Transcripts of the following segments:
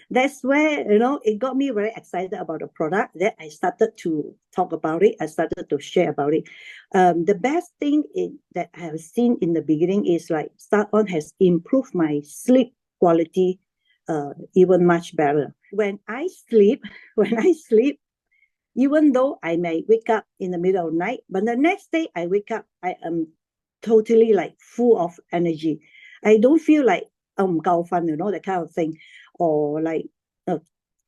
that's where, it got me very excited about the product. Then I started to talk about it. I started to share about it. The best thing that I have seen in the beginning is like Start On has improved my sleep quality even much better. When I sleep, even though I may wake up in the middle of the night, but the next day I wake up, I am totally like full of energy. I don't feel like gao fan, that kind of thing, or like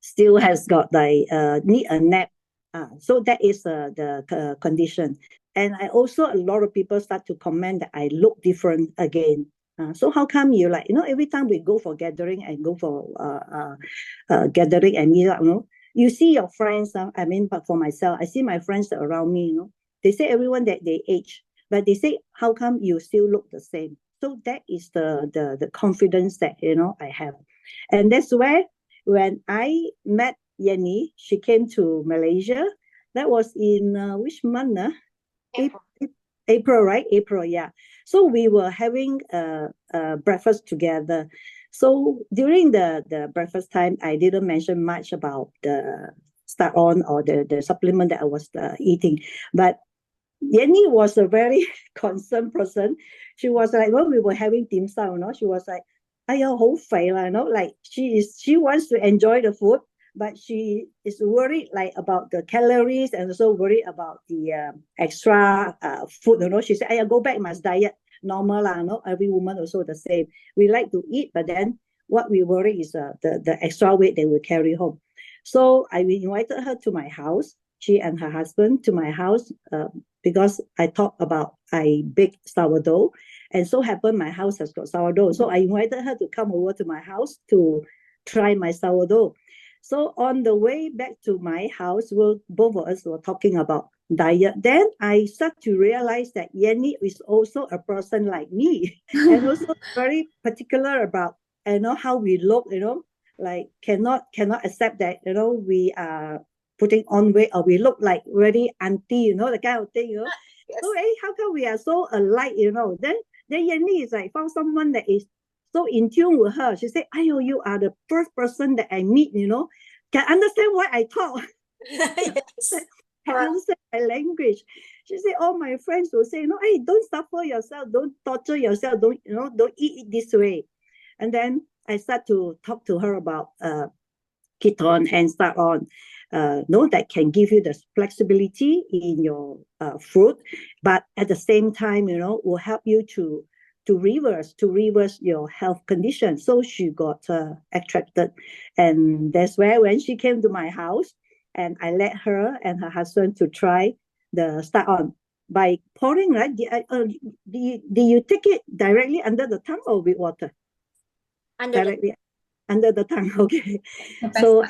still has got like need a nap. So that is the condition. And I also, a lot of people start to comment that I look different again. So how come you like, every time we go for gathering and go for gathering and meet up, you see your friends, but for myself, I see my friends around me, they say everyone that they age, but they say, how come you still look the same? So that is the confidence that, I have. And that's where, when I met Yenny, she came to Malaysia. That was in which month? April, right? April, yeah. So we were having breakfast together. So during the breakfast time, I didn't mention much about the Start On or the supplement that I was eating. But Yenny was a very concerned person. She was like, when we were having dim sum, she was like, "Aiyo, hou fei la," like she wants to enjoy the food, but she is worried like about the calories and also worried about the extra food. She said, "Aiya, go back, must diet normal lah." Every woman also the same. We like to eat, but then what we worry is the extra weight they will carry home. So I invited her to my house. She and her husband to my house because I talked about I bake sourdough, and so happened my house has got sourdough. So I invited her to come over to my house to try my sourdough. So on the way back to my house, both of us were talking about diet. Then I start to realize that Yenny is also a person like me, and also very particular about how we look. Like cannot accept that we are putting on weight or we look like really auntie, the kind of thing. Yes. So how come we are so alike? Then Yenny is like found someone that is so in tune with her. She said, "Ayo, you are the first person that I meet, can understand why I talk." Yes. Can understand my language. She said, all my friends will say, hey, don't suffer yourself, don't torture yourself, don't eat it this way. And then I start to talk to her about Keton and Start On. That can give you the flexibility in your food, but at the same time, will help you to reverse your health condition. So she got attracted, and that's where when she came to my house, and I let her and her husband to try the Start On by pouring. Right? Do you take it directly under the tongue or with water? Directly under the tongue. Okay. So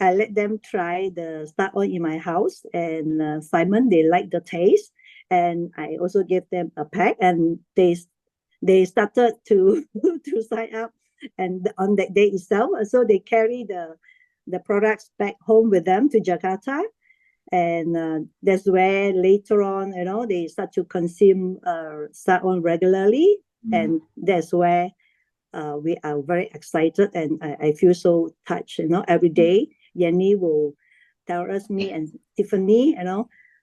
I let them try the Start On in my house, and Simon, they like the taste, and I also gave them a pack, and they started to sign up, and on that day itself, so they carry the products back home with them to Jakarta, and that's where later on, they start to consume Start On regularly, and that's where we are very excited, and I feel so touched. Every day Yenny will tell me and Tiffany,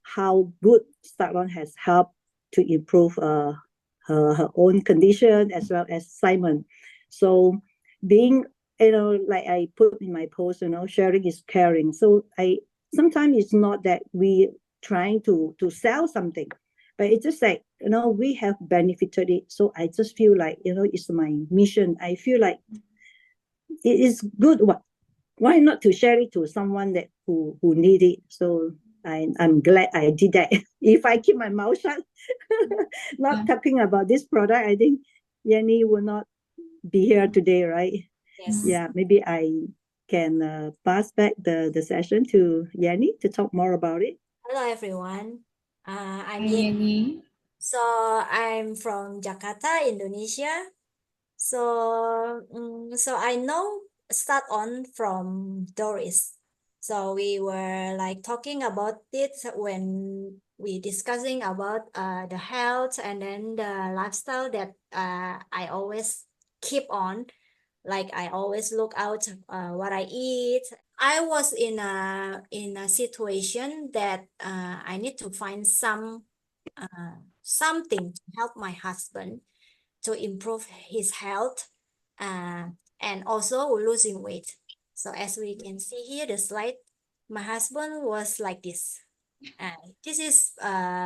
how good Start On has helped to improve her own condition, as well as Simon. So being, like I put in my post, sharing is caring. So sometimes it's not that we trying to sell something, but it's just like, we have benefited it. So I just feel like, it's my mission. I feel like it is good. Why not to share it to someone that who need it? So I'm glad I did that. If I keep my mouth shut, not talking about this product, I think Yenny will not be here today, right? Yes. Yeah, maybe I can pass back the session to Yenny to talk more about it. Hello, everyone. I'm Hi, Yenny. Yenny. So I'm from Jakarta, Indonesia. So I know Start On from Doris. So we were like talking about it when we discussing about the health and then the lifestyle that I always keep on. Like I always look out what I eat. I was in a situation that I need to find something to help my husband to improve his health and also losing weight. So as we can see here, the slide, my husband was like this. This is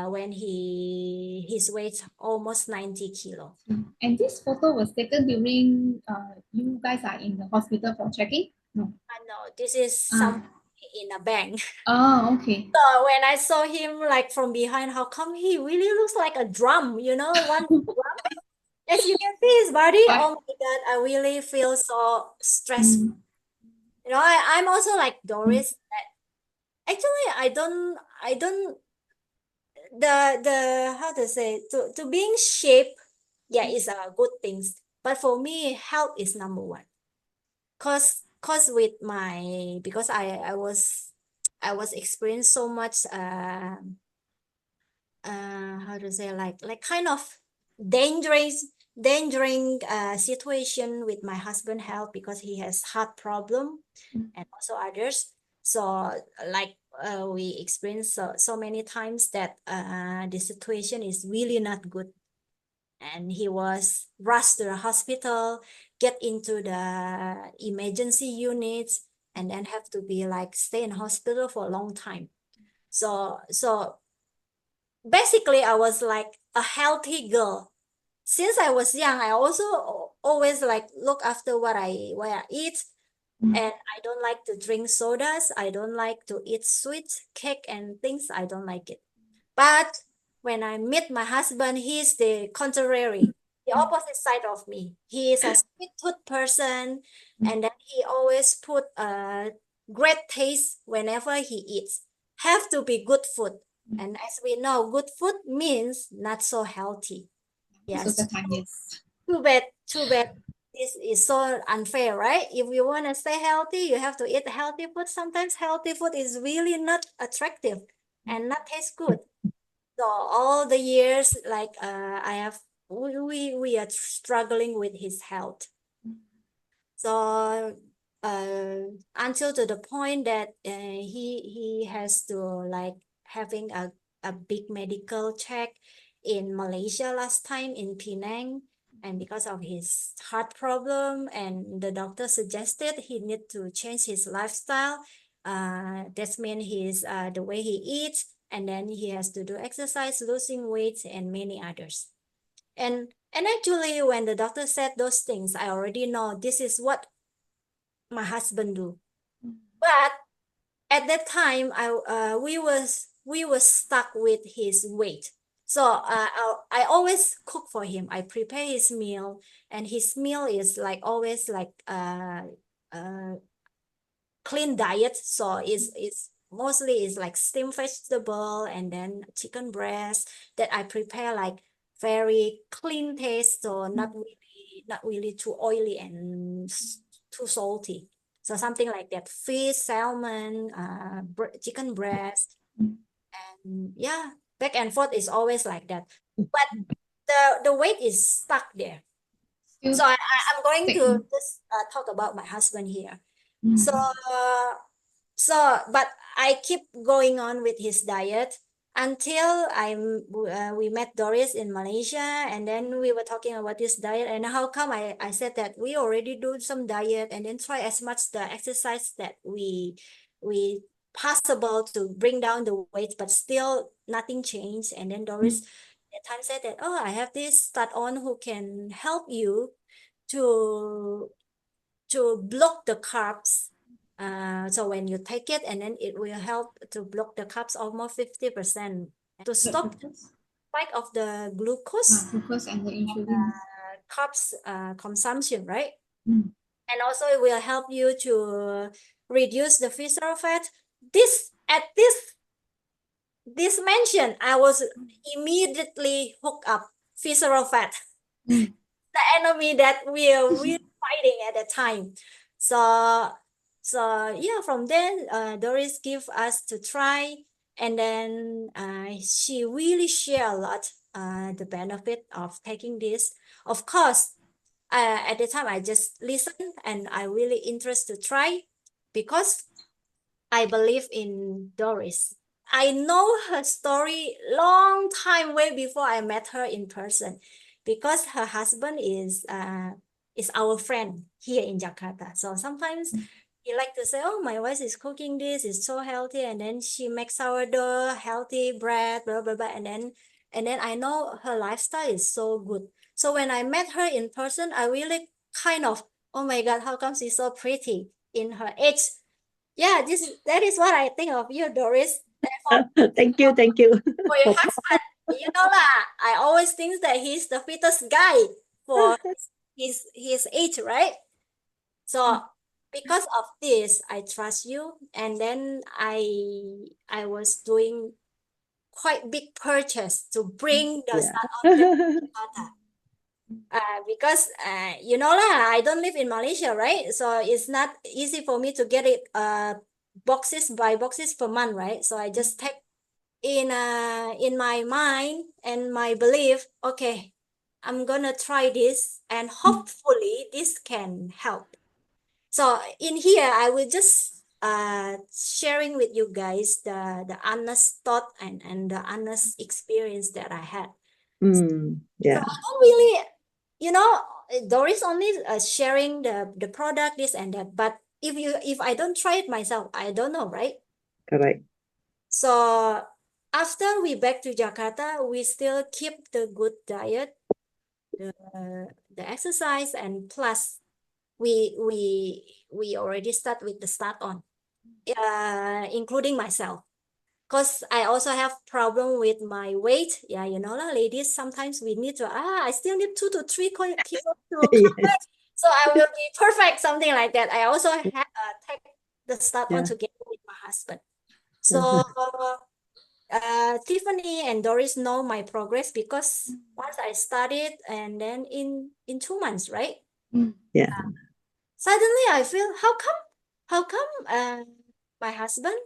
when his weight almost 90 kilo. And this photo was taken during you guys are in the hospital for checking? No. No, this is some in a bank. Oh, okay. So when I saw him like from behind, how come he really looks like a drum, you know, one drum? As you can see his body, Right. oh my God, I really feel so stressed. You know, I'm also like Doris. Actually, I don't the how to say to being shape, yeah, is a good things. But for me, health is number one. Cause with my because I was experienced so much how to say like kind of dangerous situation with my husband health because he has heart problem and also others. So like we experienced so many times that the situation is really not good, and he was rushed to the hospital, get into the emergency units, and then have to be like stay in hospital for a long time. So basically I was like a healthy girl since I was young. I also always like look after what I eat, and I don't like to drink sodas. I don't like to eat sweets, cake and things. I don't like it. But when I meet my husband, he's the contrary, the opposite side of me. He is a sweet tooth person, and then he always put a great taste whenever he eats. Have to be good food. And as we know, good food means not so healthy. Yes. So the time is. Too bad. This is so unfair, right? If you want to stay healthy, you have to eat healthy food. Sometimes healthy food is really not attractive and not taste good. So all the years, like we are struggling with his health. So until to the point that he has to like having a big medical check in Malaysia last time in Penang, and because of his heart problem, and the doctor suggested he need to change his lifestyle. That means his the way he eats, and then he has to do exercise, losing weight, and many others. And actually, when the doctor said those things, I already know this is what my husband do. But at that time, we were stuck with his weight. So I always cook for him. I prepare his meal, and his meal is like always like clean diet. So it's mostly is like steamed vegetable and then chicken breast that I prepare like very clean taste, so not really too oily and too salty. So something like that, fish, salmon, chicken breast, and yeah, back and forth is always like that. But the weight is stuck there. So I'm going to just talk about my husband here. So but I keep going on with his diet until we met Doris in Malaysia, and then we were talking about this diet, and how come I said that we already do some diet and then try as much the exercise that we possible to bring down the weight, but still nothing changed. And then Doris at time said that, oh, I have this start on who can help you to block the carbs. So when you take it, and then it will help to block the carbs almost 50%, to stop the spike of the glucose and the insulin. carbs consumption, right? And also it will help you to reduce the visceral fat. This mention, I was immediately hooked up visceral fat, the enemy that we're fighting at the time. So yeah, from then Doris give us to try, and then she really share a lot the benefit of taking this. Of course, at the time I just listened and I really interested to try because I believe in Doris. I know her story long time way before I met her in person because her husband is our friend here in Jakarta. So sometimes he like to say, oh, my wife is cooking this, it's so healthy, and then she makes sourdough, healthy bread, blah blah blah, and then I know her lifestyle is so good. So when I met her in person, I really kind of, oh my God, how come she's so pretty in her age? Yeah, that is what I think of you, Doris. Thank you. For your husband, you know lah, I always think that he's the fittest guy for his age, right? So because of this, I trust you, and then I was doing quite big purchase to bring the Yeah. start on Jakarta. Because you know lah, I don't live in Malaysia, right? So it's not easy for me to get it boxes by boxes per month, right? So I just take in my mind and my belief, okay, I'm gonna try this and hopefully this can help. So in here, I will just sharing with you guys the honest thought and the honest experience that I had. Yeah. So I don't really, you know, Doris only sharing the product, this and that. But if I don't try it myself, I don't know, right? Correct. So after we back to Jakarta, we still keep the good diet, the exercise, and plus we already start with the start on, including myself. Because I also have problem with my weight. Yeah, you know, ladies, sometimes we need to, I still need 2 to 3 kilos to Yes. so I will be perfect, something like that. I also have take the start on Yeah. together with my husband. So Tiffany and Doris know my progress because once I started and then in 2 months, right? Yeah. Suddenly I feel, how come my husband,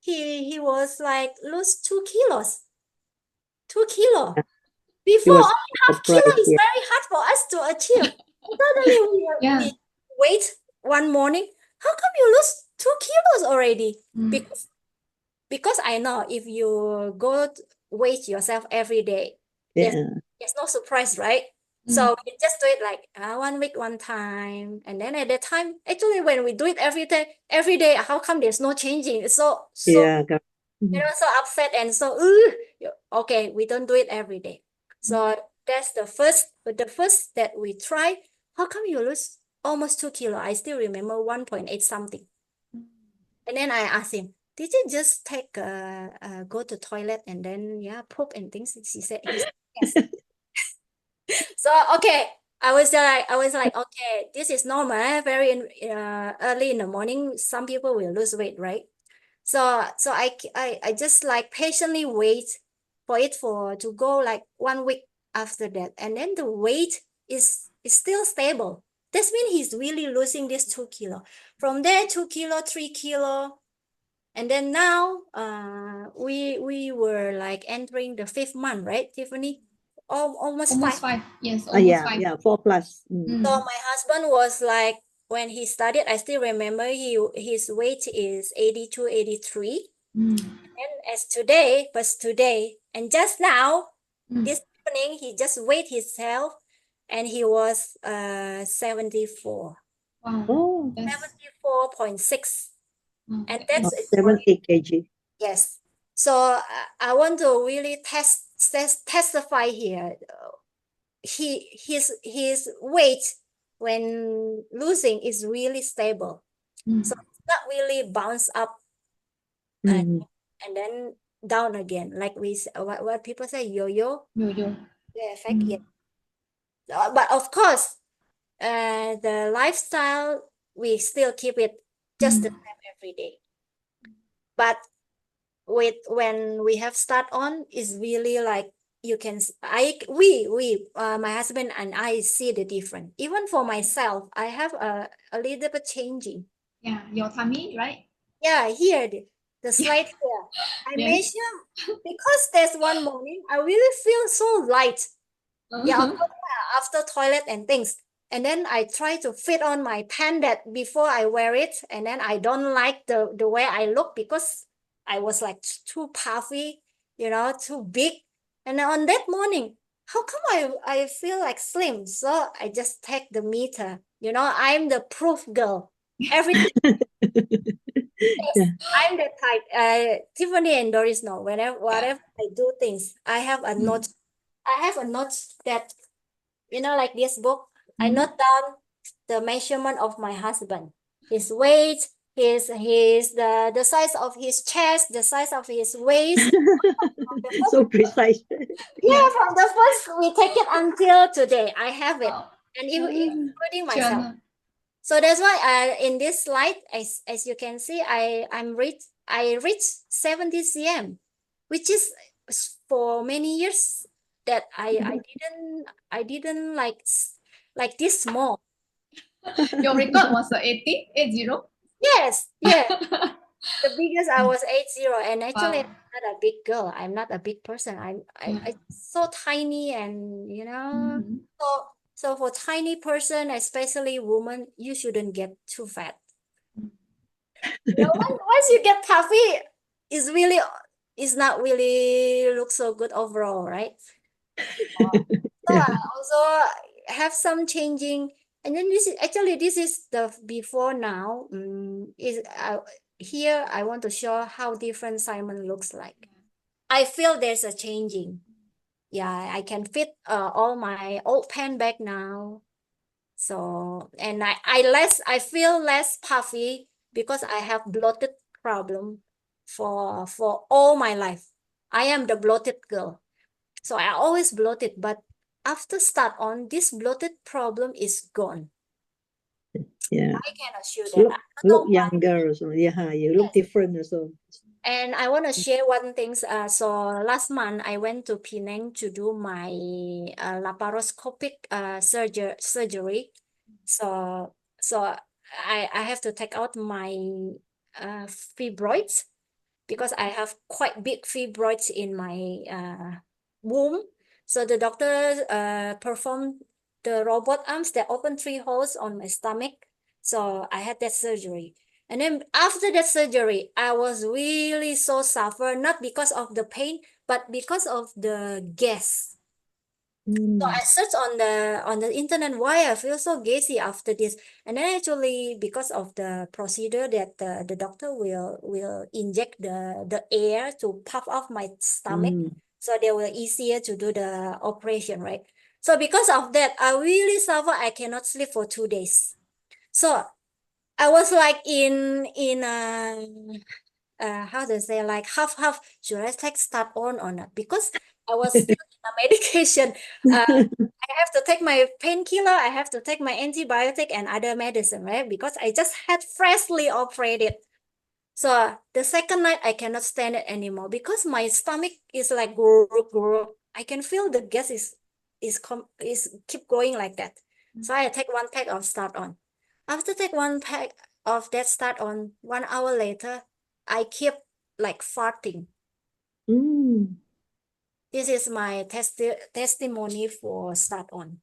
he was like lose 2 kilos. 2 kilo. Before was only half kilo surprised, is yeah. very hard for us to achieve. Suddenly we wait one morning. How come you lose 2 kilos already? Because I know if you go weight yourself every day, Yeah. there's no surprise, right? So we just do it like 1 week, one time. And then at that time, actually when we do it every day, how come there's no changing? It's so Yeah. Correct. so upset and so okay, we don't do it every day. So that's the first that we try. How come you lose almost 2 kilo? I still remember 1.8 something. And then I asked him, did you just take go to toilet and then poop and things? He said yes. So okay, I was like, okay, this is normal. Very early in the morning, some people will lose weight, right? So I just like patiently wait for it to go like 1 week after that, and then the weight is still stable. That means he's really losing this 2 kilo. From there, 2 kilo, 3 kilo, and then now we were like entering the 5th month, right, Tiffany? Almost 5. Yes, almost 5. Yeah. 4+. So my husband was like, when he started, I still remember his weight is 82, 83. And today, and just now, this evening, he just weighed himself and he was 74. Wow. Oh. 74.6. And Oh, that's 70 kg. yes. So I want to really testify here. His weight when losing is really stable. So it's not really bounce up and then down again, like what people say, yo-yo effect. Yeah. But of course, the lifestyle, we still keep it just the same every day. But when we have start on, is really like you can my husband and I see the difference. Even for myself, I have a little bit changing. Yeah, your tummy, right? Yeah, here the slide here. I measure because there's one morning I really feel so light. Yeah, of course, after toilet and things. and then I try to fit on my pants that before I wear it, and then I don't like the way I look because I was like too puffy, too big. And on that morning, how come I feel like slim? So I just take the meter. I'm the proof girl. Everything. Yes, I'm the type. Tiffany and Doris know. Whatever I do things, I have a note. I have a note that, like this book. I note down the measurement of my husband, his weight, the size of his chest, the size of his waist. So precise. Yeah, from the first we take it until today. I have it, and including myself. Journal. So that's why in this slide, as you can see, I reached 70 cm, which is for many years that I didn't like this small. Your record was 80, 80. Yes, yeah. The biggest I was 80, and actually Wow. I'm not a big girl. I'm not a big person. I so tiny, and so for tiny person, especially woman, you shouldn't get too fat. Once you get puffy, it's not really look so good overall, right? So I also have some changing, and then this is the before now. Here I want to show how different Simon looks like. I feel there's a changing. Yeah, I can fit all my old pants back now. So, and I feel less puffy because I have bloated problem for all my life. I am the bloated girl. So I always bloated, but after start on, this bloated problem is gone. Yeah. I can assure that. Look younger also. Yeah, you look different also. And I want to share one thing. So last month I went to Penang to do my laparoscopic surgery. So I have to take out my fibroids because I have quite big fibroids in my womb. So the doctor performed the robot arms that opened 3 holes on my stomach. So I had that surgery. And then after that surgery, I was really so suffer, not because of the pain, but because of the gas. So I searched on the internet why I feel so gassy after this, and then actually because of the procedure that the doctor will inject the air to puff off my stomach, so they were easier to do the operation, right? So because of that, I really suffer. I cannot sleep for 2 days. So I was like in how to say, like half. Should I start on or not? Because I was still in a medication. I have to take my painkiller. I have to take my antibiotic and other medicine, right? Because I just had freshly operated. So the second night I cannot stand it anymore because my stomach is like grrr. I can feel the gas is keep going like that. So I take 1 pack of start on. After take 1 pack of that start on, 1 hour later, I keep like farting. This is my testimony for start on.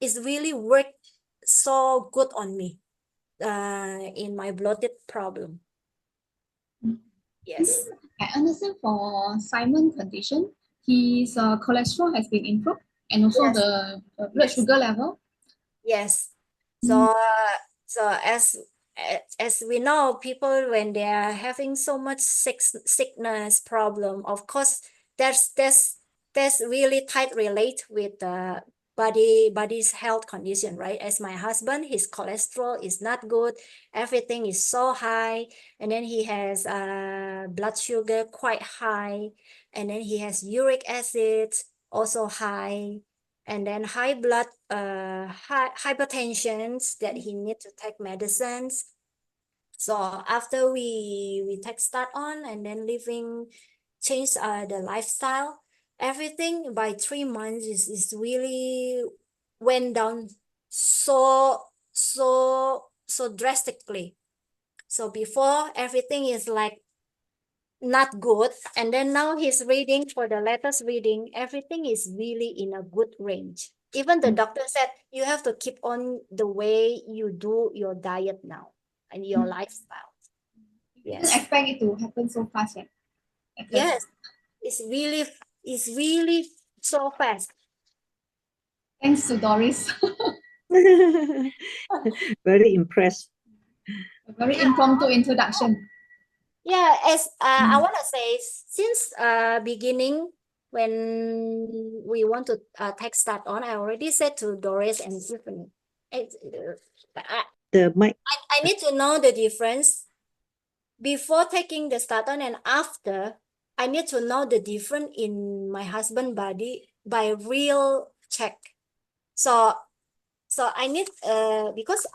It's really worked so good on me in my bloated problem. Yes. I understand for Simon condition, his cholesterol has been improved and also Yes. the blood sugar level. Yes. So as we know, people when they are having so much sickness problem, of course, there's really tight relate with the body's health condition, right? As my husband, his cholesterol is not good, everything is so high, and then he has blood sugar quite high, and then he has uric acid also high, and then high blood hypertensions that he need to take medicines. So after we take start on and then change the lifestyle, everything by 3 months is really went down so drastically. So before everything is like not good, and then now he's reading for the latest reading, everything is really in a good range. even the doctor said you have to keep on the way you do your diet now and your lifestyle. Didn't Yes. expect it to happen so fast yet. Yes. It's really so fast. Thanks to Doris. Very impressed. A very impromptu introduction. Yeah, as I want to say, since beginning when we want to take start on, I already said to Doris and Tiffany, I The mic. need to know the difference before taking the start on and after. I need to know the difference in my husband body by real check. So I need because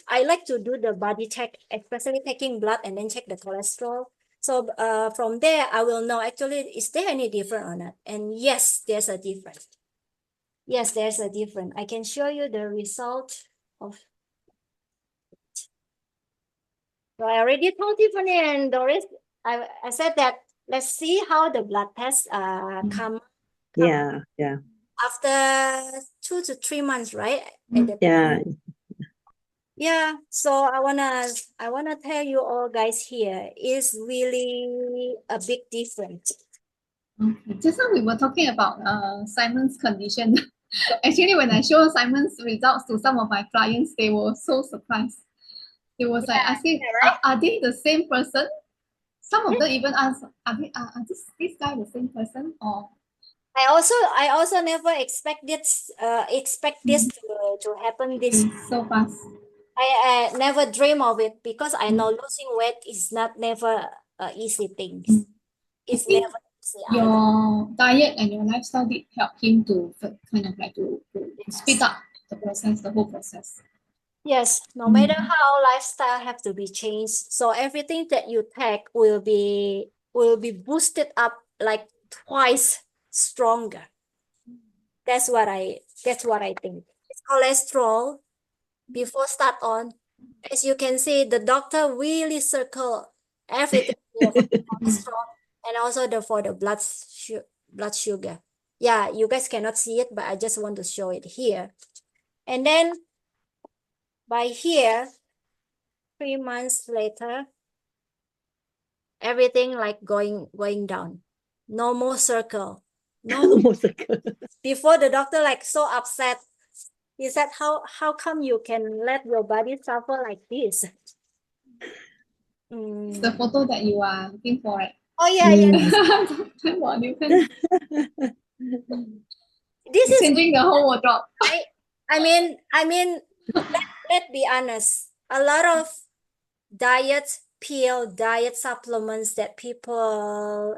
I like to do the body check, especially taking blood and then check the cholesterol. So from there I will know actually is there any difference or not. And yes, there's a difference. Yes, there's a difference. I can show you the result of. So I already told Tiffany and Doris. I said that let's see how the blood tests come Yeah. after 2 to 3 months, right? Yeah. Yeah, so I wanna tell you all guys here is really a big difference. Okay. Just now we were talking about Simon's condition. Actually, when I show Simon's results to some of my clients, they were so surprised. They was like asking, right? are they the same person? Some of them even ask, are this guy the same person? Or I also never expect this to happen this. so fast. I never dream of it because I know losing weight is never easy thing. It's think never easy either. Your diet and your lifestyle did help him to kind of like to speed up the process, the whole process. Yes, no matter how lifestyle have to be changed, so everything that you take will be boosted up like twice stronger. That's what I think. It's cholesterol before start on. As you can see, the doctor really circle everything here for the cholesterol and also for the blood sugar. Yeah, you guys cannot see it, but I just want to show it here. And then by here, 3 months later, everything like going down. No more circle. No more. Before the doctor like so upset. He said, how come you can let your body suffer like this? It's the photo that you are looking for, right? Oh yeah. This is changing the whole wardrobe. I mean, let's be honest. A lot of diet supplements that people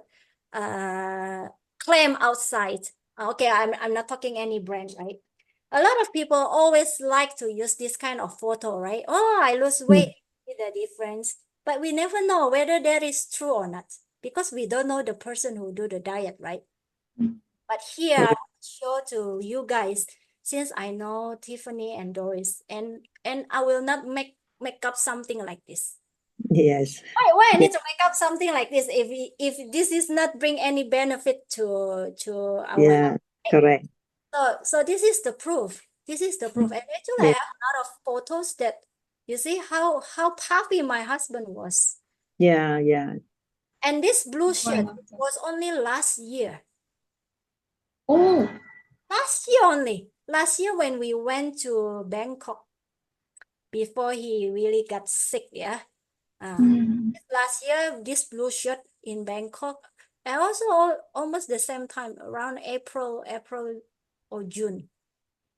claim outside. Okay, I'm not talking any brand, right? A lot of people always like to use this kind of photo, right? Oh, I lose weight, see the difference. But we never know whether that is true or not because we don't know the person who do the diet, right? But here I want to show to you guys, since I know Tiffany and Doris, and I will not make up something like this. Yes. Why I need to make up something like this if this is not bring any benefit to our health? Correct. So this is the proof. This is the proof. And actually, I have a lot of photos that you see how puffy my husband was. Yeah. And this blue shirt was only last year. Oh, Last year only. Last year when we went to Bangkok, before he really got sick, yeah. Last year, this blue shirt in Bangkok, and also almost the same time, around April or June.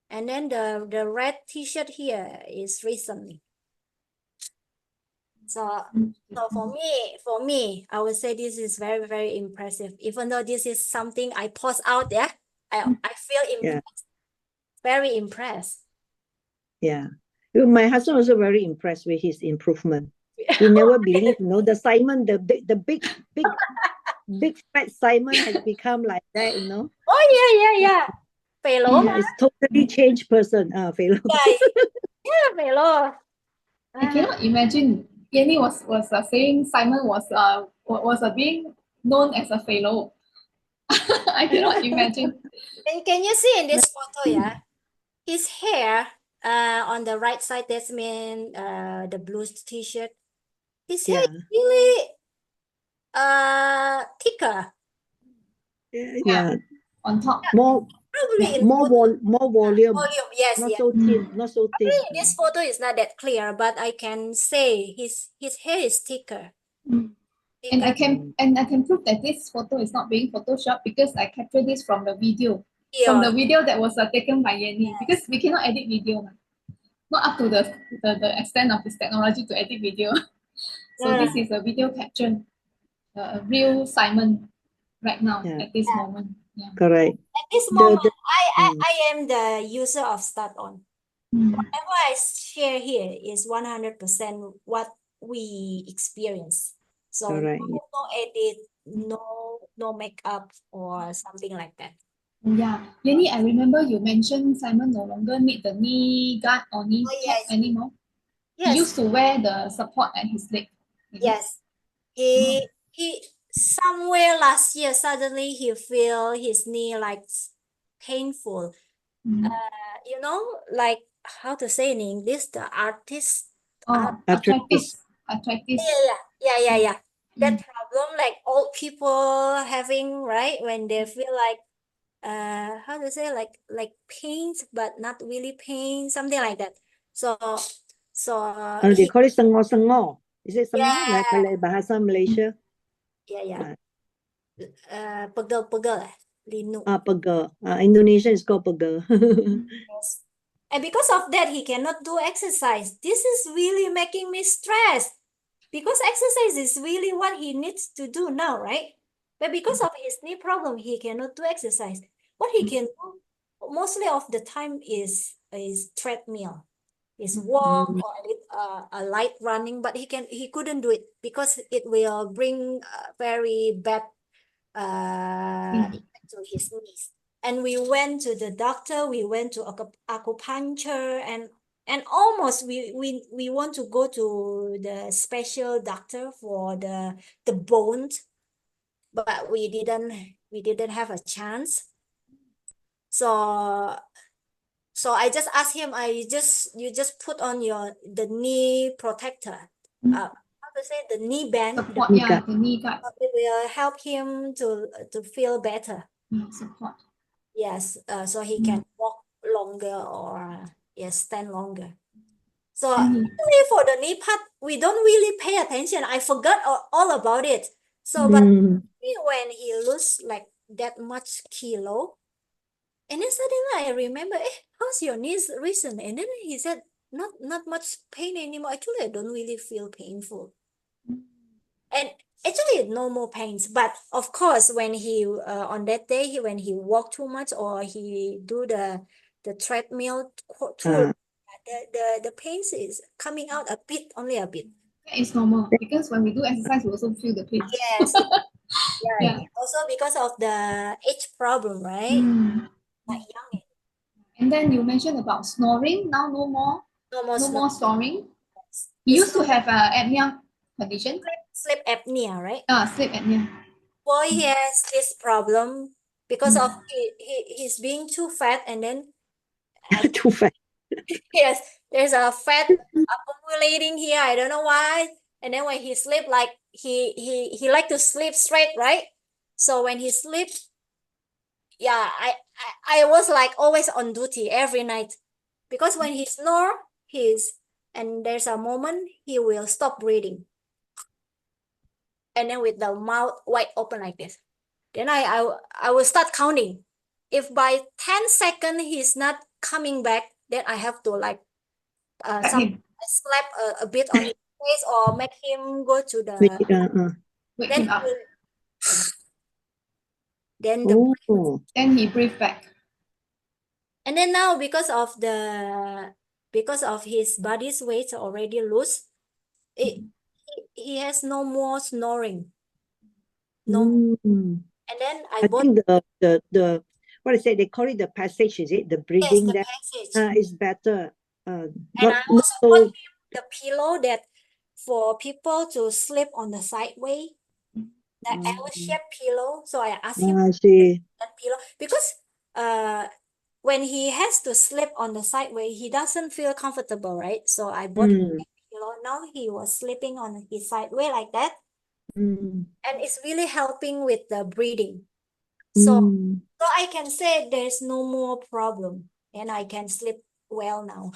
And then the red t-shirt here is recently. So for me, I would say this is very, very impressive. Even though this is something I post out there, I feel impressed. Very impressed. Yeah. My husband also very impressed with his improvement. He never believed, the Simon, the big fat Simon has become like that, Oh yeah. Fellow. Yeah, it's totally changed person. Fellow. Yeah, fellow. I cannot imagine. Yenny was saying Simon was being known as a fellow. I cannot imagine. Can you see in this photo, yeah? his hair on the right side, that's mean the blue t-shirt. His hair Yeah. is really thicker. Yeah. On top. More Probably in more volume. volume, yes, Not yes. so thin. Not so thin. Probably this photo is not that clear, but I can say his hair is thicker. And I Thicker. can prove that this photo is not being photoshopped because I captured this from the video. From the Yeah. video that was taken by Yenny, because we cannot edit video. Not up to the extent of this technology to edit video. So No, this is a video capture, a real Simon right now at this moment. Yeah. Correct. At this moment, I am the user of Start On. Whatever I share here is 100% what we experience. So Correct. no edit, no makeup or something like that. Yeah, Yenny, I remember you mentioned Simon no longer need the knee guard or knee cap yes. anymore. Yes. He used to wear the support at his leg. Yes. He somewhere last year suddenly he feel his knee like painful. You know, like how to say in English, the artist. Arthritis. Yeah. That problem like old people having, right? When they feel like how to say, like pains but not really pain, something like that. So They call it sengor. Is it sengor? Yeah. Like bahasa Malaysia? Yeah. Pegel, linu. Pegel. Indonesia is called pegel. Yes. And because of that, he cannot do exercise. This is really making me stressed because exercise is really what he needs to do now, right? But because of his knee problem, he cannot do exercise. What he can do mostly of the time is treadmill, is walk or a light running, but he couldn't do it because it will bring very bad effect to his knees. And we went to the doctor, we went to acupuncture, and almost we want to go to the special doctor for the bones, but we didn't have a chance. So I just asked him, you just put on the knee protector, how to say, the knee band. Support, the knee guard. It will help him to feel better. Support. Yes, so he can walk longer or stand longer. So actually for the knee part, we don't really pay attention. I forgot all about it. So but when he lose like that much kilo, and then suddenly I remember, how's your knees recent? And then he said, not much pain anymore. Actually, I don't really feel painful. And actually, no more pains. But of course, when he on that day, when he walked too much or he do the treadmill too, the pains is coming out a bit, only a bit. That is normal because when we do exercise, we also feel the pain. Yes. Yeah. Also because of the age problem, right? Like young. And then you mentioned about snoring. Now no more snoring. He used to have apnea condition. Sleep apnea, right? Sleep apnea. Boy, he has this problem because of he's being too fat, and then too fat. Yes, there's a fat accumulating here. I don't know why. And then when he sleep, like he like to sleep straight, right? So when he sleep, yeah, I was like always on duty every night because when he snore, and there's a moment he will stop breathing, and then with the mouth wide open like this, then I will start counting. If by 10 seconds he's not coming back, then I have to like slap a bit on his face or make him go to the wake him up. Then he breathe back. And then now because of his body's weight already loose, he has no more snoring. No. And then I think the what I say, they call it the passage, is it? The breathing. Yes, the passage. Is better. And I also bought him the pillow that for people to sleep on the side way, the L-shaped pillow. So I asked him that pillow because when he has to sleep on the sideway, he doesn't feel comfortable, right? So I bought him a pillow. Now he was sleeping on his sideway like that, and it's really helping with the breathing. So I can say there's no more problem, and I can sleep well now.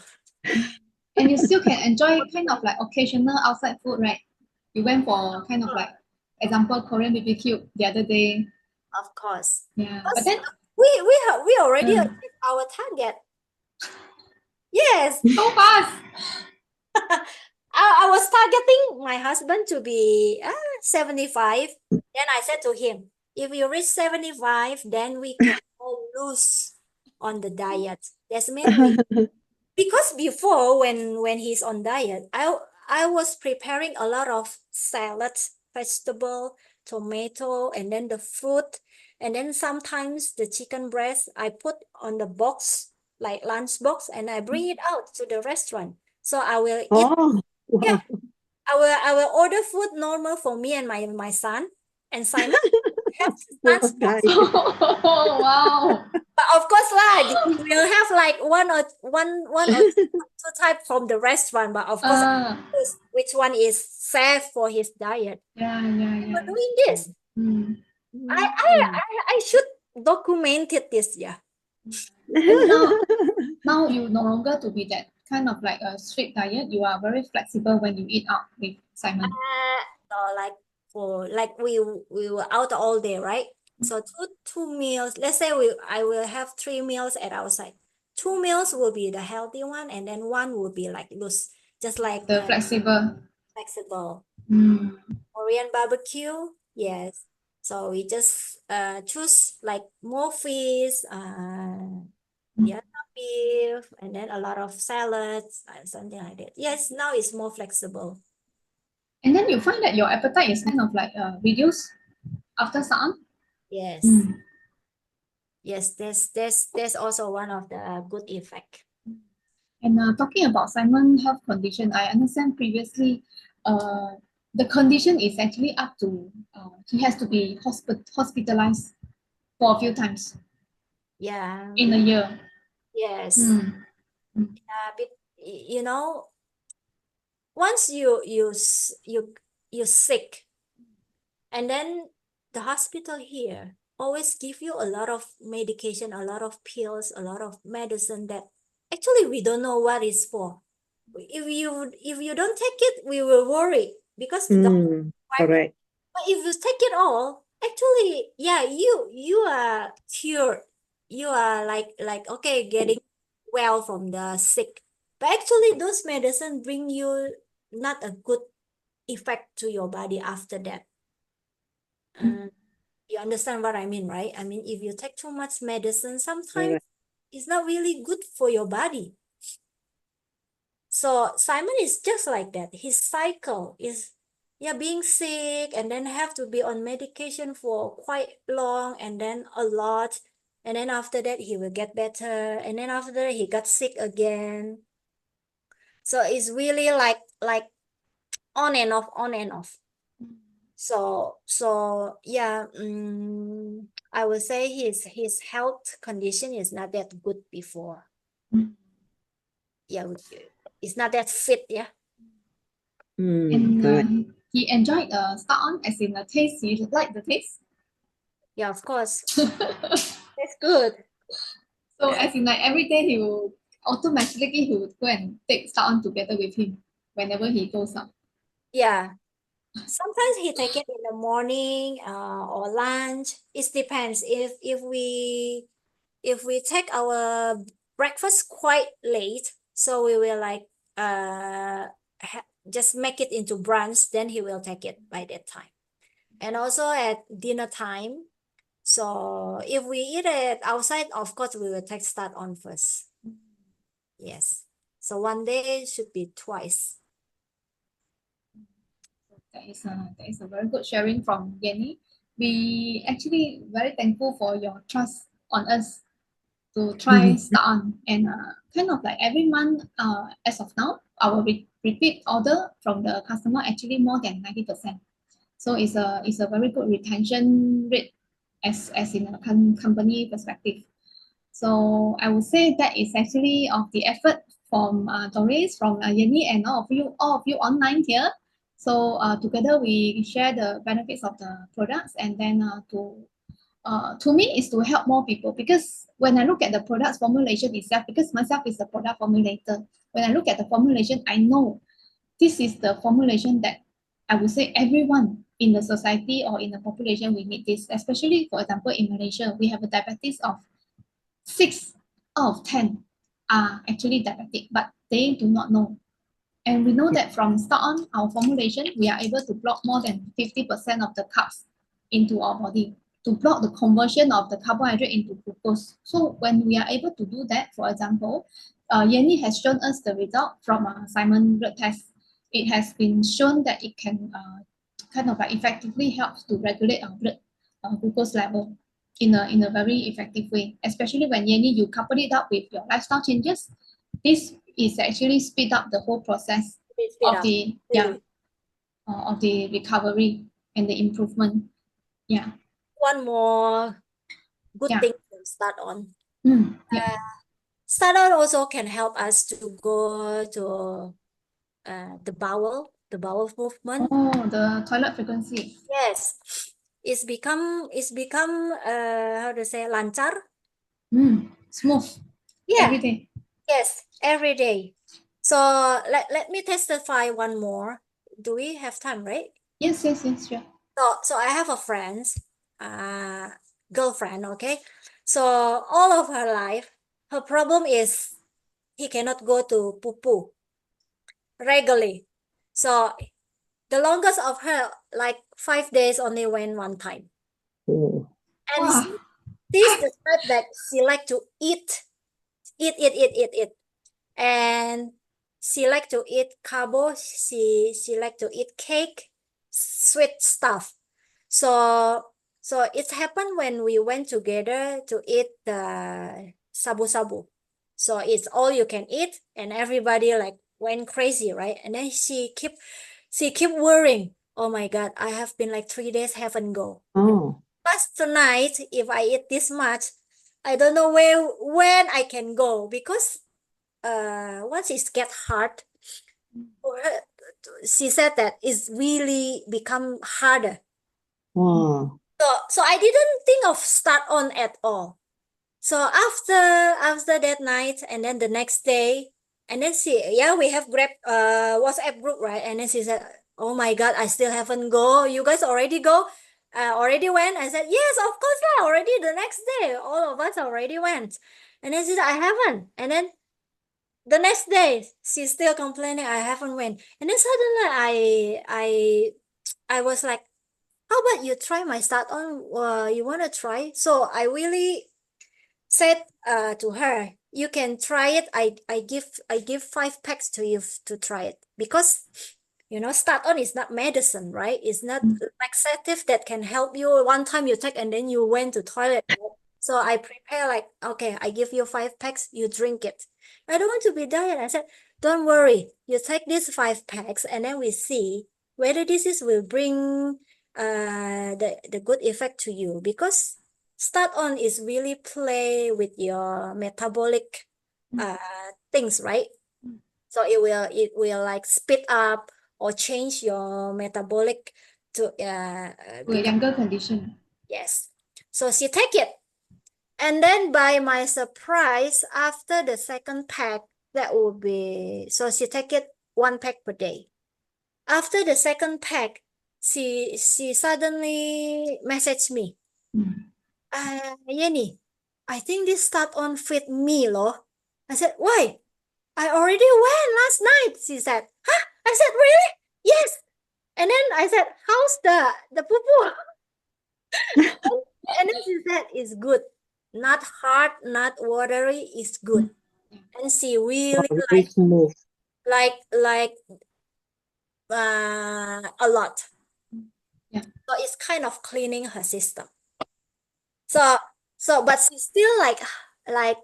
And you still can enjoy kind of like occasional outside food, right? You went for kind of like, example, Korean BBQ the other day. Of course. Yeah, But but then we already achieved our target. Yes. so fast. I was targeting my husband to be 75. Then I said to him, if you reach 75, then we can all lose on the diet. That's mainly because before when he's on diet, I was preparing a lot of salads, vegetable, tomato, and then the fruit, and then sometimes the chicken breast I put on the box, like lunch box, and I bring it out to the restaurant. So I will eat. Yeah, I will order food normal for me and my son, and Simon have lunch box. Oh, wow. But of course lah, he will have like one or two type from the restaurant. But of course, which one is safe for his diet? Yeah. We're doing this. Mm. I should document it this year. And now you no longer to be that kind of like a strict diet. You are very flexible when you eat out with Simon. So like we were out all day, right? So two meals. Let's say I will have 3 meals at outside. 2 meals will be the healthy one, and then one will be like loose, just like The flexible. Korean barbecue. Yes. So we just choose like more fish, beef, and then a lot of salads, something like that. Yes, now it's more flexible. And then you find that your appetite is kind of like reduced after start. Yes. Yes, there's also one of the good effect. And talking about Simon's health condition, I understand previously the condition is actually up to he has to be hospitalized for a few times. Yeah. In a year. Yes. But you know, once you sick, and then the hospital here always give you a lot of medication, a lot of pills, a lot of medicine that actually we don't know what it's for. If you don't take it, we will worry because the doctor, correct. But if you take it all, actually, yeah, you are cured. You are like okay, getting well from the sick. But actually, those medicine bring you not a good effect to your body after that. You understand what I mean, right? I mean, if you take too much medicine, sometimes it's not really good for your body. So Simon is just like that. His cycle is being sick and then have to be on medication for quite long and then a lot. And then after that, he will get better. And then after that, he got sick again. So it's really like on and off, on and off. So yeah, I would say his health condition is not that good before. Yeah, it's not that fit, yeah. And he enjoyed start on as in the taste. He liked the taste. Yeah, of course. That's good. So as in like every day he will automatically go and take start on together with him whenever he goes out. Yeah. Sometimes he take it in the morning or lunch. It depends. If we take our breakfast quite late, so we will like just make it into brunch, then he will take it by that time. And also at dinner time. So if we eat it outside, of course we will take start on first. Yes. So one day should be twice. That is a very good sharing from Yenny. We actually very thankful for your trust on us to try start on, and kind of like every month as of now our repeat order from the customer actually more than 90%. So it's a very good retention rate as in a company perspective. So I would say that is actually of the effort from Doris, from Yenny, and all of you online here. So together we share the benefits of the products, and then to me is to help more people, because when I look at the products formulation itself, because myself is a product formulator, when I look at the formulation, I know this is the formulation that I would say everyone in the society or in the population we need this, especially for example in Malaysia we have a diabetes of 6 out of 10 are actually diabetic, but they do not know. And we know that from start on our formulation, we are able to block more than 50% of the carbs into our body, to block the conversion of the carbohydrate into glucose. So when we are able to do that, for example, Yenny has shown us the result from Simon blood test. It has been shown that it can kind of like effectively help to regulate our blood glucose level in a very effective way, especially when Yenny, you couple it up with your lifestyle changes. This is actually speed up the whole process of the of the recovery and the improvement. Yeah. One more good Yeah. thing to start on. Yeah. Start on also can help us to go to the bowel movement. Oh, the toilet frequency. Yes, it's become how to say lancar. Smooth. Yeah. Every day. Yes, every day. So let me testify one more. Do we have time, right? Yes, sure. So I have a friend, girlfriend, okay? So all of her life, her problem is he cannot go to poo regularly. So the longest of her, like 5 days, only went one time. Oh. And Wow. she's the type that she like to eat. And she like to eat carbo. She like to eat cake, sweet stuff. So it happened when we went together to eat the sabu. So it's all you can eat, and everybody like went crazy, right? And then she keep worrying. Oh my God, I have been like 3 days haven't go. Oh. But tonight, if I eat this much, I don't know when I can go, because once it get hard for her, she said that it's really become harder. Wow. So I didn't think of start on at all. So after that night, and then the next day, and then we have grabbed WhatsApp group, right? And then she said, oh my God, I still haven't go. You guys already go? Already went? I said, yes, of course, yeah, already the next day. All of us already went. And then she said, I haven't. And then the next day, she's still complaining, I haven't went. And then suddenly I was like, how about you try my start on? You want to try? So I really said to her, you can try it. I give 5 packs to you to try it, because start on is not medicine, right? It's not laxative that can help you one time you take and then you went to toilet. So I prepare like, okay, I give you 5 packs, you drink it. I don't want to be diet. I said, don't worry, you take these 5 packs and then we see whether this will bring the good effect to you, because start on is really play with your metabolic things, right? So it will like speed up or change your metabolic to a younger condition. Yes. So she take it. And then by my surprise, after the second pack, that would be, so she take it 1 pack per day. After the second pack, she suddenly messaged me, Yenny, I think this start on fit me, lo. I said, why? I already went last night, she said. Huh? I said, really? Yes. And then I said, how's the poo-poo? And then she said, it's good. Not hard, not watery, it's good. And she really Very smooth. like a lot. Yeah. So it's kind of cleaning her system. So but she's still like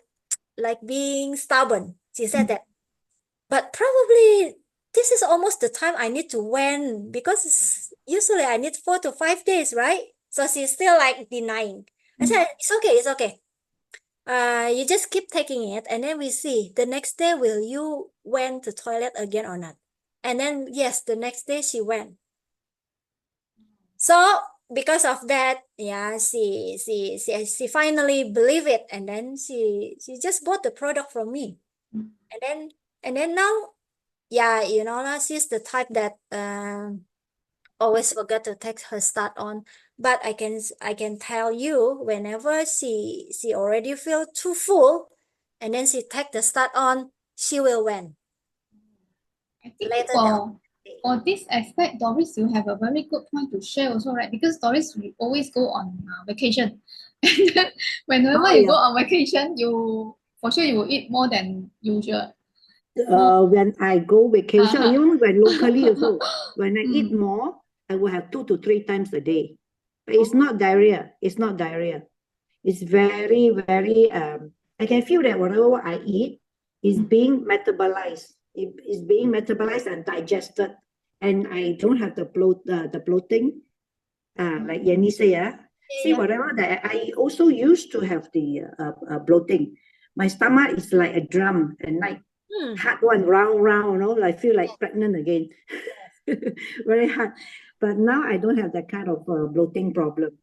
being stubborn. She said that, but probably this is almost the time I need to went, because usually I need 4 to 5 days, right? So she's still like denying. I said, it's okay. you just keep taking it, and then we see the next day will you went to toilet again or not. And then yes, the next day she went. So because of that, yeah, she finally believed it, and then she just bought the product from me. And then now, yeah, you know, now she's the type that always forget to take her start on. But I can tell you, whenever she already feel too full, and then she take the start on, she will win. I think Later down. for this aspect, Doris, you have a very good point to share also, right? Because Doris, we always go on vacation. And then whenever you go on vacation, for sure you will eat more than usual. When I go vacation, even when locally also, when I eat more, I will have 2 to 3 times a day. But it's not diarrhea. It's not diarrhea. It's very, very, I can feel that whatever I eat is being metabolized. It is being metabolized and digested. And I don't have the bloating, like Yenny say, see, whatever that I also used to have the bloating. My stomach is like a drum at night. Hard one, round, you know, I feel like pregnant again. Very hard. But now I don't have that kind of bloating problem.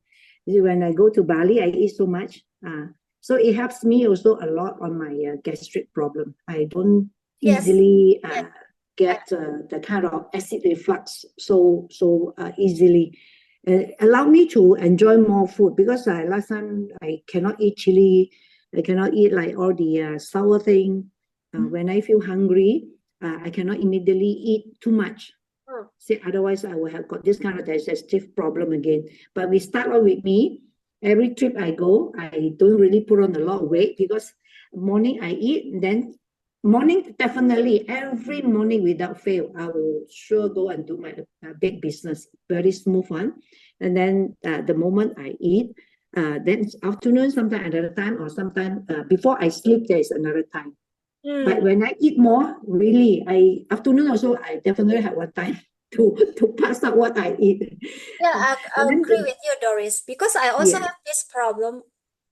When I go to Bali, I eat so much. So it helps me also a lot on my gastric problem. I don't easily get the kind of acid reflux so easily. Allow me to enjoy more food, because last time I cannot eat chili. I cannot eat like all the sour thing. When I feel hungry, I cannot immediately eat too much. See, otherwise I will have got this kind of digestive problem again. But we start off with me. Every trip I go, I don't really put on a lot of weight, because morning I eat, then morning definitely every morning without fail, I will sure go and do my big business, very smooth one. And then the moment I eat, then afternoon, sometime another time, or sometime before I sleep, there is another time. But when I eat more, really, afternoon also, I definitely have one time to pass out what I eat. Yeah, I agree with you, Doris, because I also have this problem.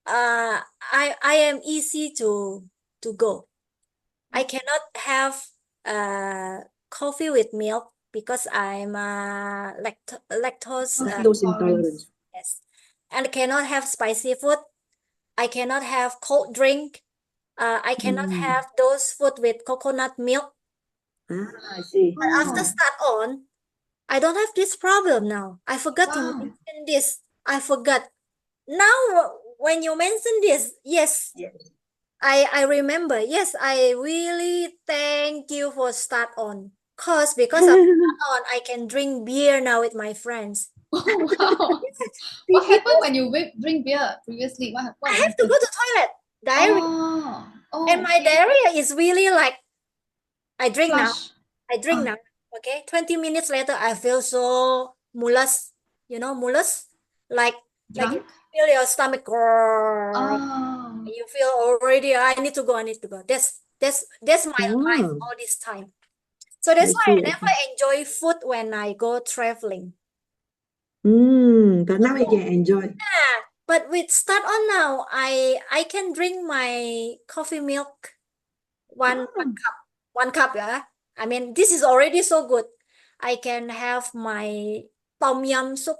I am easy to go. I cannot have coffee with milk because I'm lactose intolerance. Yes, and I cannot have spicy food. I cannot have cold drink. I cannot have those food with coconut milk. I see. But after start on, I don't have this problem now. I forgot to mention this. I forgot. Now, when you mention this, yes. I remember. Yes, I really thank you for start on. Because of start on, I can drink beer now with my friends. Oh, wow. What happened when you drink beer previously? What I have to go to toilet. Diarrhea. And my diarrhea is really like, I drink now. I drink now. Okay. 20 minutes later, I feel so mulas. You know, mulas? Like you feel your stomach. You feel already, I need to go. That's my life all this time. So that's why I never enjoy food when I go traveling. But now you can enjoy. Yeah, but with start on now, I can drink my coffee milk one cup, yeah. I mean, this is already so good. I can have my tom yum soup.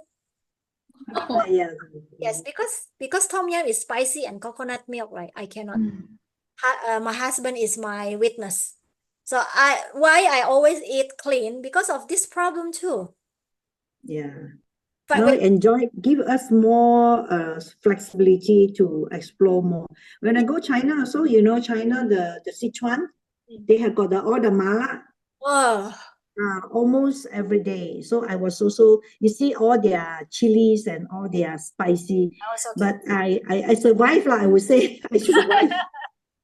Yes, because tom yum is spicy and coconut milk, right? I cannot. My husband is my witness. So why I always eat clean, because of this problem too. Yeah. But now enjoy, give us more flexibility to explore more. When I go China also, you know, China, the Sichuan, they have got all the mala. Almost every day. So I was also, you see all their chilies and all their spicy. But I survived, I would say. I survived.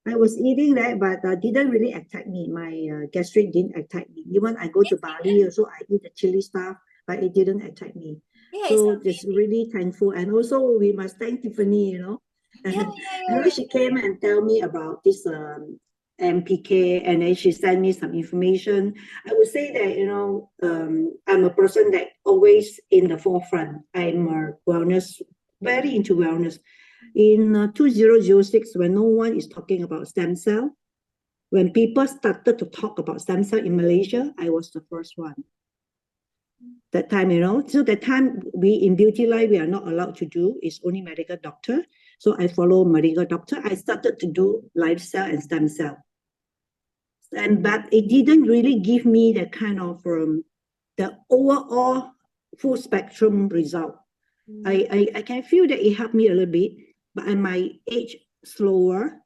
I was eating that, but didn't really attack me. My gastric didn't attack me. Even I go to Bali also, I eat the chili stuff, but it didn't attack me. So just really thankful. And also we must thank Tiffany, you know. I know she came and tell me about this MPK, and then she sent me some information. I would say that, you know, I'm a person that always in the forefront. I'm a wellness, very into wellness. in 2006, when no one is talking about stem cell, when people started to talk about stem cell in Malaysia, I was the first one. That time, so that time we in Beauty Life, we are not allowed to do, it's only medical doctor. So I follow medical doctor. I started to do lifestyle and stem cell. But it didn't really give me the kind of the overall full spectrum result. I can feel that it helped me a little bit, but at my age slower.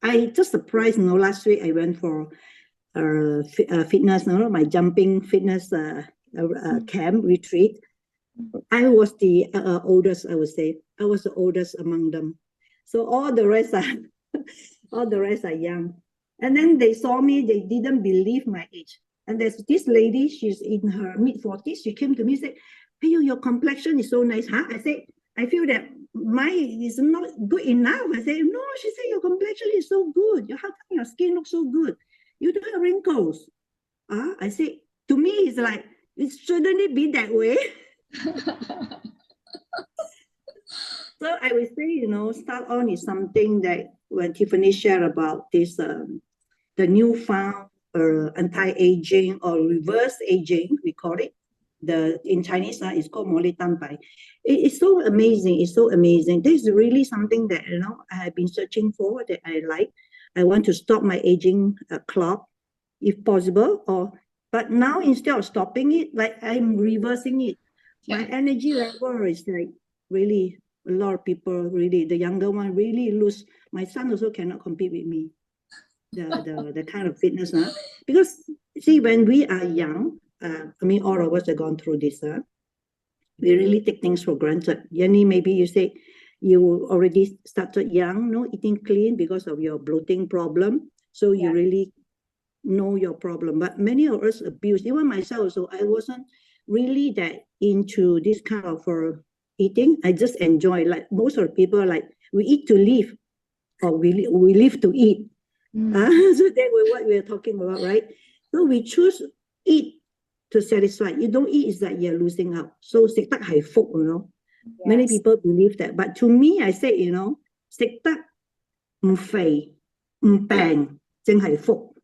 I just surprised, last week I went for fitness, my jumping fitness camp retreat. I was the oldest, I would say. I was the oldest among them. So all the rest are young. And then they saw me, they didn't believe my age. And there's this lady, she's in her mid-40s. She came to me and said, "Hey, your complexion is so nice." Huh? I said, "I feel that mine is not good enough." I said, "No," she said, "your complexion is so good. How come your skin looks so good? You don't have wrinkles." I said, to me, it's like, it shouldn't be that way. So I would say, start on is something that when Tiffany shared about this, the newfound anti-aging or reverse aging, we call it. In Chinese, it's called魔力蛋白. It's so amazing. It's so amazing. This is really something that I have been searching for, that I like. I want to stop my aging clock, if possible. But now instead of stopping it, like I'm reversing it. My energy level is like really, a lot of people really, the younger one really lose. My son also cannot compete with me. The kind of fitness, because see, when we are young, all of us have gone through this. We really take things for granted. Yenny, maybe you say you already started young, eating clean because of your bloating problem. So you really know your problem. But many of us abuse, even myself also, I wasn't really that into this kind of eating. I just enjoy, like most of the people, like we eat to live, or we live to eat. So that was what we were talking about, right? So we choose eat to satisfy. You don't eat, it's like you're losing out. So食得係福, Many people believe that. But to me, I say,食得唔肥唔病淨係福.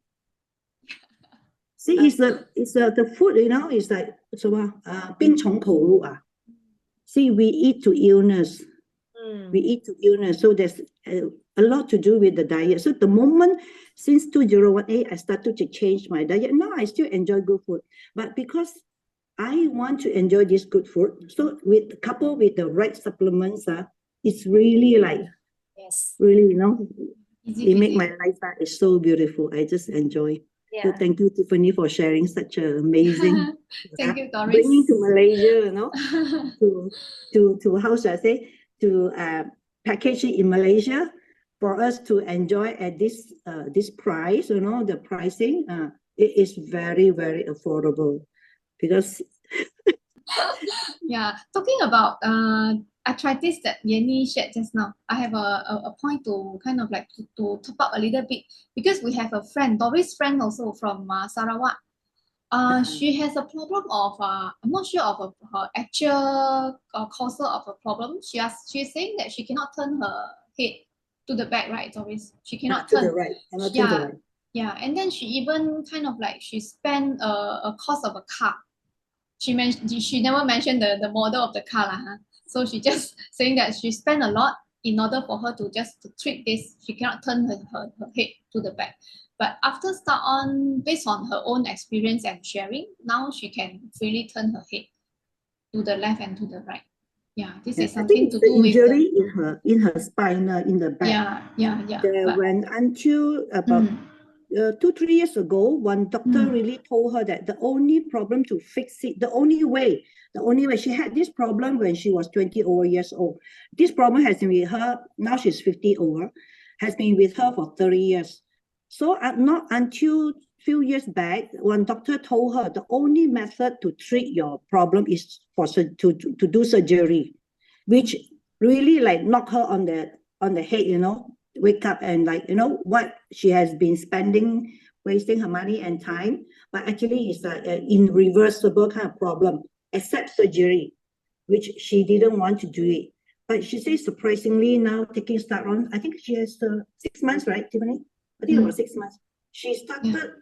See, it's the food, it's like 病從口入啊. See, we eat to illness. We eat to illness. So there's a lot to do with the diet. So the moment since 2018, I started to change my diet. Now I still enjoy good food. But because I want to enjoy this good food, so coupled with the right supplements, it's really like, really, it makes my life is so beautiful. I just enjoy. So thank you, Tiffany, for sharing such an amazing, thank you, Doris. Bringing to Malaysia, to how should I say, to package it in Malaysia for us to enjoy at this price, the pricing, it is very, very affordable. Because talking about arthritis that Yenny shared just now, I have a point to kind of like to top up a little bit, because we have a friend, Doris' friend also from Sarawak. She has a problem of I'm not sure of her actual cause of a problem. She's saying that she cannot turn her head to the back, right, Doris? She cannot turn. To the right. To the right. Yeah, and then she even kind of like she spent a cost of a car. She never mentioned the model of the car, So she just saying that she spent a lot in order for her to treat this. She cannot turn her head to the back. But after start on, based on her own experience and sharing, now she can freely turn her head to the left and to the right. Yeah, this is something to do with injury in her spine, in the back. When until about 2-3 years ago, one doctor really told her that the only problem to fix it, the only way she had this problem when she was 20 over years old. This problem has been with her, now she's 50 over, has been with her for 30 years. So not until few years back, one doctor told her the only method to treat your problem is to do surgery, which really like knock her on the head, wake up and like, what she has been spending, wasting her money and time, but actually it's an irreversible kind of problem, except surgery, which she didn't want to do it. But she says surprisingly now taking start on, I think she has 6 months, right, Tiffany? I think about 6 months. She started,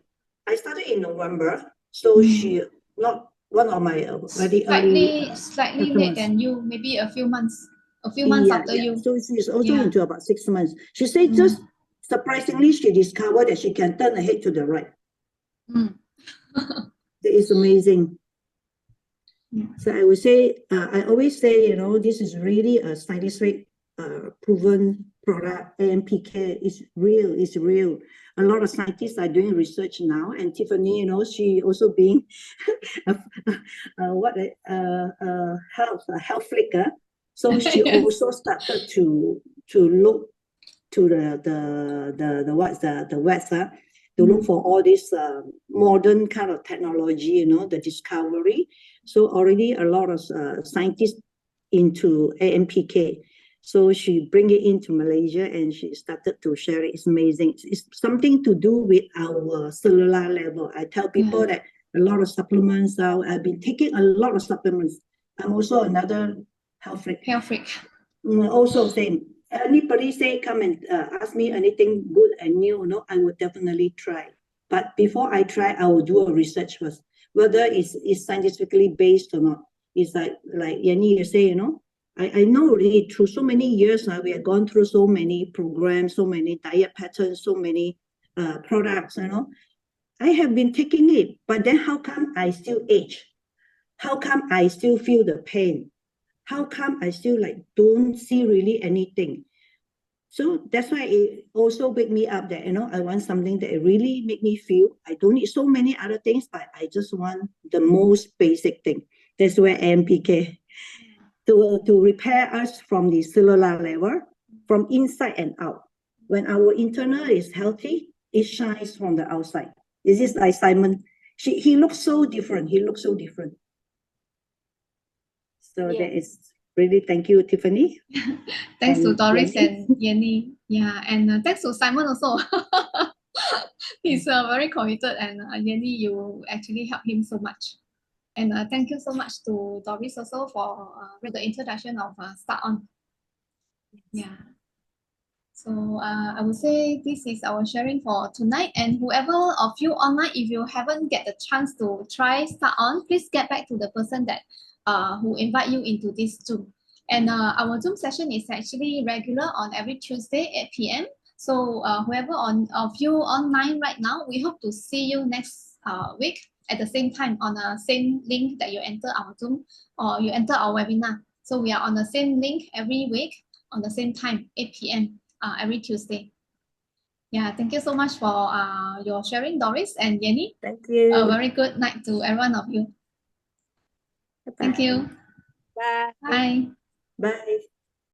I started in November, so she not one of my very early slightly late customers. than you, maybe a few months after you. So she's also into about 6 months. She said just surprisingly, she discovered that she can turn her head to the right. It is amazing. So I would say, I always say, you know, this is really a scientific proven product. AMPK is real, it's real. A lot of scientists are doing research now, and Tiffany, you know, she also being a health flicker. So she also started to look to the website to look for all this modern kind of technology, you know, the discovery. So already a lot of scientists into AMPK. So she bring it into Malaysia and she started to share it. It's amazing. It's something to do with our cellular level. I tell people that a lot of supplements, I've been taking a lot of supplements. I'm also another health freak. Also same. Anybody say come and ask me anything good and new, you know, I would definitely try. But before I try, I will do a research first, whether it's scientifically based or not. It's like Yenny, you say, you know, I know already through so many years now, we have gone through so many programs, so many diet patterns, so many products, you know. I have been taking it, but then how come I still age? How come I still feel the pain? How come I still don't see really anything? So that's why it also wake me up that, you know, I want something that really make me feel. I don't need so many other things, but I just want the most basic thing. That's where AMPK to repair us from the cellular level, from inside and out. When our internal is healthy, it shines from the outside. Is this like Simon? He looks so different. He looks so different. So that is really, thank you, Tiffany. Thanks to Doris and Yenny. Yeah, and thanks to Simon also. He's very committed, and Yenny, you actually helped him so much. And thank you so much to Doris also for the introduction of Start On. Yeah. So I would say this is our sharing for tonight. And whoever of you online, if you haven't get the chance to try Start On, please get back to the person that who invite you into this Zoom. And our Zoom session is actually regular on every Tuesday, 8 p.m. So whoever of you online right now, we hope to see you next week at the same time on the same link that you enter our Zoom or you enter our webinar. So we are on the same link every week on the same time, 8 p.m. Every Tuesday. Yeah, thank you so much for your sharing, Doris and Yenny. Thank you. A very good night to every one of you. Bye-bye. Thank you. Bye. Bye. Bye.